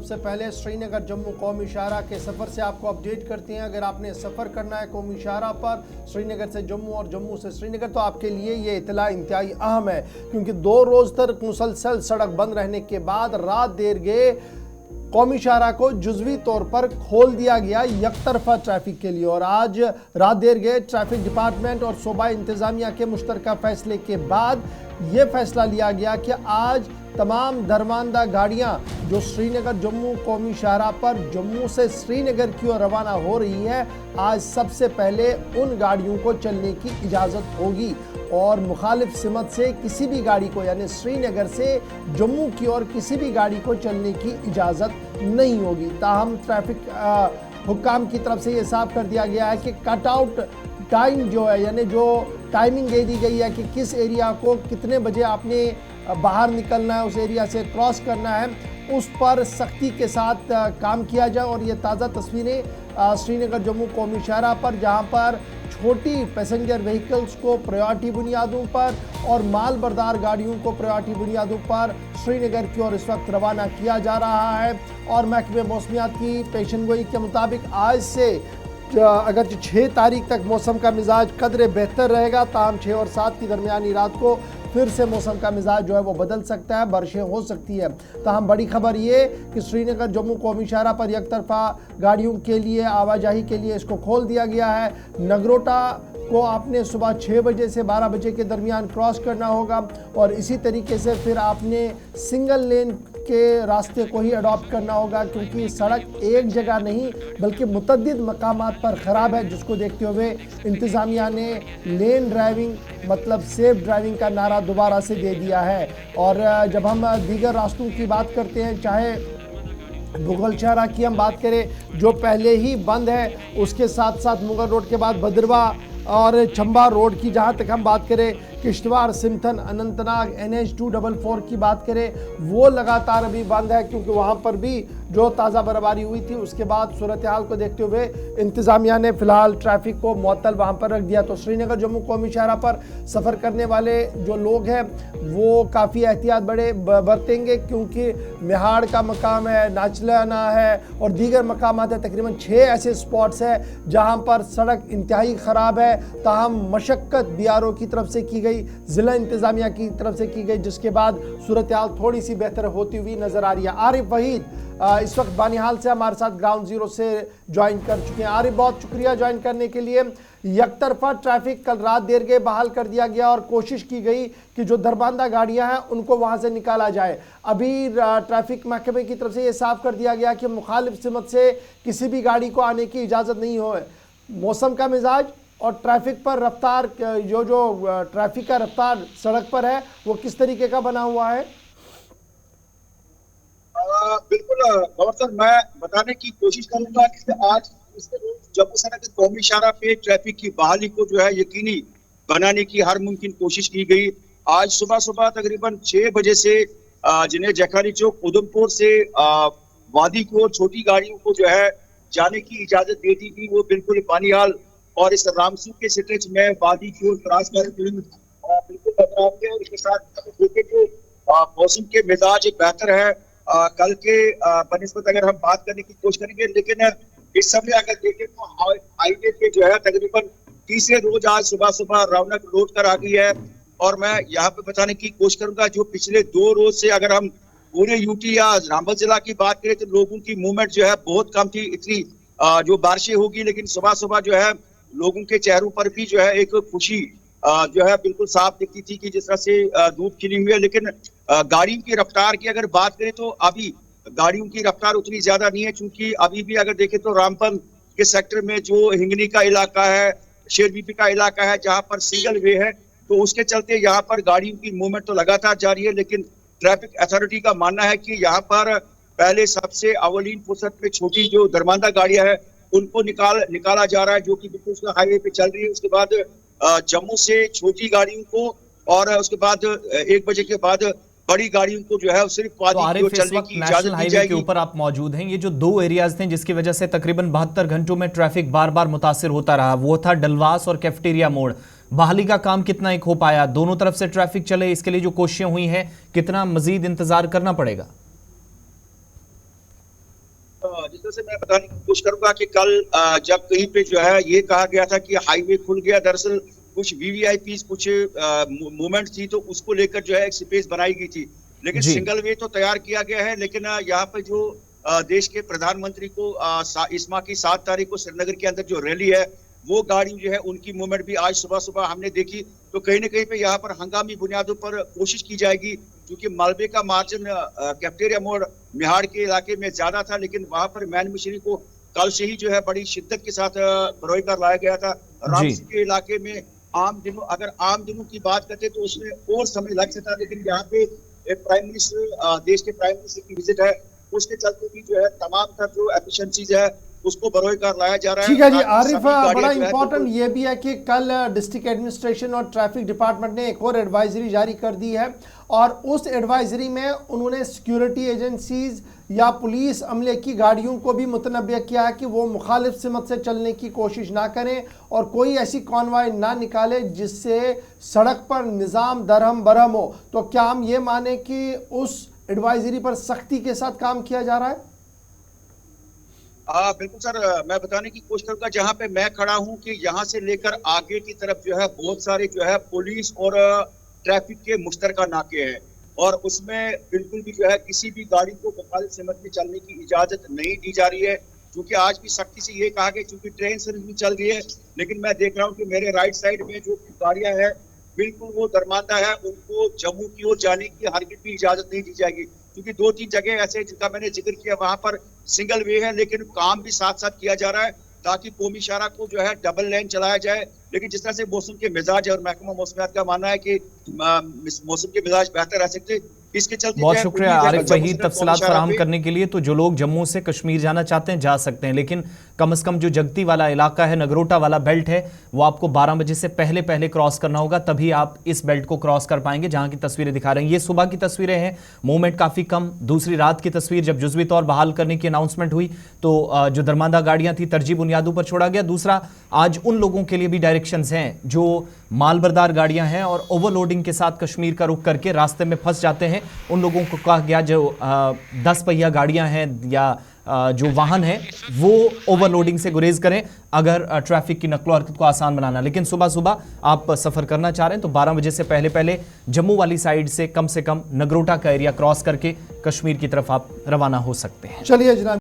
सबसे पहले श्रीनगर जम्मू कौमी शाहरा के सफ़र से आपको अपडेट करते हैं। अगर आपने सफ़र करना है कौमी शाहरा पर श्रीनगर से जम्मू और जम्मू से श्रीनगर, तो आपके लिए ये इतला इंतहाई अहम है, क्योंकि 2 रोज़ तक मुसलसल सड़क बंद रहने के बाद रात देर गए कौमी शाहरा को जुज़वी तौर पर खोल दिया गया यकतरफा ट्रैफिक के लिए। और आज रात देर गए ट्रैफिक डिपार्टमेंट और सूबाई इंतज़ामिया के मुश्तरका फैसले के बाद ये फैसला लिया गया कि आज तमाम दरमानदा गाड़ियां जो श्रीनगर जम्मू कौमी शाहरा पर जम्मू से श्रीनगर की ओर रवाना हो रही है, आज सबसे पहले उन गाड़ियों को चलने की इजाज़त होगी और मुखालिफ सिमत से किसी भी गाड़ी को, यानी श्रीनगर से जम्मू की ओर किसी भी गाड़ी को चलने की इजाज़त नहीं होगी। ताहम ट्रैफिक हुक्काम की तरफ से ये साफ कर दिया गया है कि कट आउट टाइम जो है, यानी जो टाइमिंग दे दी गई है कि किस एरिया को कितने बजे आपने बाहर निकलना है, उस एरिया से क्रॉस करना है, उस पर सख्ती के साथ काम किया जाए। और ये ताज़ा तस्वीरें श्रीनगर जम्मू कौमी शाहरा पर, जहां पर छोटी पैसेंजर व्हीकल्स को प्रायोरिटी बुनियादों पर और माल बरदार गाड़ियों को प्रायोरिटी बुनियादों पर श्रीनगर की ओर इस वक्त रवाना किया जा रहा है। और महकमे मौसमियात की पेशनगोई के मुताबिक आज से अगर 6 तारीख तक मौसम का मिजाज कदरे बेहतर रहेगा, ताहम 6 और 7 की दरमियानी रात को फिर से मौसम का मिजाज जो है वो बदल सकता है, बारिशें हो सकती है। ताहम बड़ी खबर ये कि श्रीनगर जम्मू कौमी शाहरा पर यकतरफा गाड़ियों के लिए आवाजाही के लिए इसको खोल दिया गया है। नगरोटा को आपने सुबह 6 बजे से 12 बजे के दरमियान क्रॉस करना होगा और इसी तरीके से फिर आपने सिंगल लेन के रास्ते को ही अडॉप्ट करना होगा, क्योंकि सड़क एक जगह नहीं बल्कि मुतअद्दिद मकामात पर ख़राब है, जिसको देखते हुए इंतज़ामिया ने लेन ड्राइविंग मतलब सेफ ड्राइविंग का नारा दोबारा से दे दिया है। और जब हम दीगर रास्तों की बात करते हैं, चाहे मुगल शाहरा की हम बात करें जो पहले ही बंद है, उसके साथ साथ मुगल रोड के बाद भद्रवा और चंबा रोड की जहां तक हम बात करें, किश्तवाड़ सिमथन अनंतनाग NH 244 की बात करें, वो लगातार अभी बंद है, क्योंकि वहां पर भी जो ताज़ा बर्फबारी हुई थी उसके बाद सूरत हाल को देखते हुए इंतज़ामिया ने फ़िलहाल ट्रैफिक को मुअत्तल वहां पर रख दिया। तो श्रीनगर जम्मू कौमी शाहरा पर सफ़र करने वाले जो लोग हैं वो काफ़ी एहतियात बरतेंगे, क्योंकि मिहाड़ का मकाम है, नाचलाना है और दीगर मकामात है। तकरीबन 6 ऐसे स्पॉट्स हैं जहाँ पर सड़क इंतहाई ख़राब है। ताहम मशक्क़त BRO की तरफ से की गई, ज़िला इंतज़ामिया की तरफ से की गई, जिसके बाद सूरत हाल थोड़ी सी बेहतर होती हुई नज़र आ रही है। आरिफ वहीद इस वक्त बानिहाल से हमारे साथ ग्राउंड ज़ीरो से ज्वाइन कर चुके हैं। आरिफ, बहुत शुक्रिया ज्वाइन करने के लिए। यकतरफा ट्रैफिक कल रात देर गए बहाल कर दिया गया और कोशिश की गई कि जो दरबांदा गाड़ियां हैं उनको वहां से निकाला जाए। अभी ट्रैफिक महकमे की तरफ से ये साफ कर दिया गया कि मुखालिफ सिमत से किसी भी गाड़ी को आने की इजाज़त नहीं हो। मौसम का मिजाज और ट्रैफिक पर रफ्तार, जो ट्रैफिक का रफ्तार सड़क पर है वो किस तरीके का बना हुआ है? बिल्कुल गौर सर, मैं बताने की कोशिश करूंगा कि आज जम्मू श्रीनगर कौमी शाहरा पे ट्रैफिक की बहाली को जो है यकीनी बनाने की हर मुमकिन कोशिश की गई। आज सुबह सुबह तकरीबन 6 बजे से जिन्हें जखानी चौक उधमपुर से वादी को छोटी गाड़ियों को जो है जाने की इजाजत दे दी गई। वो बिल्कुल बानिहाल और इस रामसू के स्ट्रेच में वादी की ओर क्रॉस कर बिल्कुल बदलाव के। और इसके साथ देखें कि मौसम के मिजाज बेहतर है कल के बनिस्बत अगर हम बात करने की कोशिश करेंगे, लेकिन इस समय अगर देखें तो हाईवे पे जो है तकरीबन तीसरे रोज आज सुबह सुबह रौनक लौट कर आ गई है। और मैं यहाँ पे बताने की कोशिश करूंगा, जो पिछले 2 रोज से अगर हम पूरे यूटी या रामबन जिला की बात करें तो लोगों की मूवमेंट जो है बहुत कम थी। इतनी जो बारिशें होगी, लेकिन सुबह सुबह जो है लोगों के चेहरों पर भी जो है एक खुशी जो है बिल्कुल साफ दिखती थी कि जिस तरह से धूप खिली हुई है। लेकिन गाड़ियों की रफ्तार की अगर बात करें तो अभी गाड़ियों की रफ्तार उतनी ज्यादा नहीं है, क्योंकि अभी भी अगर देखें तो रामबन के सेक्टर में जो हिंगनी का इलाका है, शेरबीपी का इलाका है, जहां पर सिंगल वे है, तो उसके चलते यहाँ पर गाड़ियों की मूवमेंट तो लगातार जारी है। लेकिन ट्रैफिक अथॉरिटी का मानना है कि यहाँ पर पहले सबसे अवलीन फुर्सत में छोटी जो दरमांदा गाड़ियां है उनको निकाला जा रहा है, जो कि बिल्कुल हाईवे पे चल रही है। उसके बाद जम्मू से छोटी गाड़ियों को और उसके बाद 1 बजे के बाद बड़ी गाड़ियों को जो है सिर्फ तो आरिफ, इस वक्त नेशनल हाईवे के ऊपर आप मौजूद हैं। ये जो 2 एरियाज थे जिसकी वजह से तकरीबन 72 घंटों में ट्रैफिक बार बार मुतासिर होता रहा, वो था डलवास और कैफेटेरिया मोड़। बहाली का काम कितना एक हो पाया? दोनों तरफ से ट्रैफिक चले, इसके लिए जो कोशिशें हुई हैं, कितना मजीद इंतजार करना पड़ेगा? जिस तरह से मैं बताने की कोशिश करूंगा कि कल जब कहीं पे जो है ये कहा गया था कि हाईवे खुल गया, दरअसल कुछ वीवीआईपी कुछ मूवमेंट थी तो उसको लेकर जो है एक स्पेस बनाई गई थी, लेकिन सिंगल वे तो तैयार किया गया है। लेकिन यहाँ पे जो देश के प्रधानमंत्री को इस माह की 7 तारीख को श्रीनगर के अंदर जो रैली है वो गाड़ी जो है उनकी मूवमेंट भी आज सुबह सुबह हमने देखी, तो कहीं ना कहीं पे यहाँ पर हंगामी बुनियादों पर कोशिश की जाएगी, क्योंकि मलबे का मार्जिन कैफेटेरिया मोड़ मिहाड़ के इलाके में ज्यादा था, लेकिन वहां पर मैन मशीनरी को कल से ही जो है बड़ी शिद्दत के साथ बरोई कर लाया गया था। रामसी के इलाके में अगर आम दिनों की बात करते तो उसमें और समय लग सकता, लेकिन यहाँ पे प्राइम मिनिस्टर देश के प्राइम मिनिस्टर की विजिट है, उसके चलते भी जो है तमाम तर जो एफिशिएंसीज है उसको बरोई कर लाया जा रहा है। ठीक है जी आरिफ, बड़ा इंपॉर्टेंट ये भी है कि कल डिस्ट्रिक्ट एडमिनिस्ट्रेशन और ट्रैफिक डिपार्टमेंट ने एक और एडवाइजरी जारी कर दी है, और उस एडवाइजरी में उन्होंने सिक्योरिटी एजेंसीज या पुलिस अमले की गाड़ियों को भी मुतनब्बे किया है कि वो मुखालिफ सिमत से चलने की कोशिश ना करें और कोई ऐसी कॉन्वॉय ना निकाले जिससे सड़क पर निज़ाम दरहम बरहम हो। तो क्या हम ये माने कि उस एडवाइजरी पर सख्ती के साथ काम किया जा रहा है? बिल्कुल सर, मैं बताने की कोशिश करूंगा जहां पे मैं खड़ा हूं कि यहां से लेकर आगे की तरफ जो है बहुत सारे जो है पुलिस और ट्रैफिक के मुश्तरका नाके हैं, और उसमें बिल्कुल भी जो है किसी भी गाड़ी को मुखालिफ सिमत में चलने की इजाजत नहीं दी जा रही है, क्योंकि आज भी सख्ती से ये कहा गया, क्योंकि ट्रेन सर्विस भी चल रही है, लेकिन मैं देख रहा हूँ कि मेरे राइट साइड में जो गाड़ियां हैं बिल्कुल वो दरमांदा है, उनको जम्मू की ओर जाने की हरगिज़ भी इजाजत नहीं दी जाएगी, क्योंकि 2-3 जगह ऐसे जिनका मैंने जिक्र किया वहां पर सिंगल वे है, लेकिन काम भी साथ साथ किया जा रहा है ताकि कौमी शाहरा को जो है डबल लेन चलाया जाए। लेकिन जिस तरह से मौसम के मिजाज है और महकमा मौसमियात का मानना है कि मौसम के मिजाज बेहतर रह सकते, इसके चलते बहुत शुक्रिया आरिफ वही तफसीलात फराहम करने के लिए। तो जो लोग जम्मू से कश्मीर जाना चाहते हैं जा सकते हैं, लेकिन कम से कम जो जगती वाला इलाका है, नगरोटा वाला बेल्ट है, वो आपको 12 बजे से पहले पहले क्रॉस करना होगा, तभी आप इस बेल्ट को क्रॉस कर पाएंगे जहां की तस्वीरें दिखा रहे हैं। ये सुबह की तस्वीरें हैं, मूवमेंट काफी कम। दूसरी रात की तस्वीर, जब जुज़वी तौर बहाल करने की अनाउंसमेंट हुई तो जो दरमांदा गाड़ियां थी तरजीह बुनियादों पर छोड़ा गया। दूसरा, आज उन लोगों के लिए भी डायरेक्शंस हैं जो मालबरदार गाड़ियां हैं और ओवरलोडिंग के साथ कश्मीर का रुख करके रास्ते में फंस जाते हैं, उन लोगों को कहा गया जो 10 पहिया गाड़ियां हैं या जो वाहन है वो ओवरलोडिंग से गुरेज करें अगर ट्रैफिक की नकलो हरकत को आसान बनाना। लेकिन सुबह सुबह आप सफ़र करना चाह रहे हैं तो 12 बजे से पहले पहले जम्मू वाली साइड से कम नगरोटा का एरिया क्रॉस करके कश्मीर की तरफ आप रवाना हो सकते हैं। चलिए जनाब।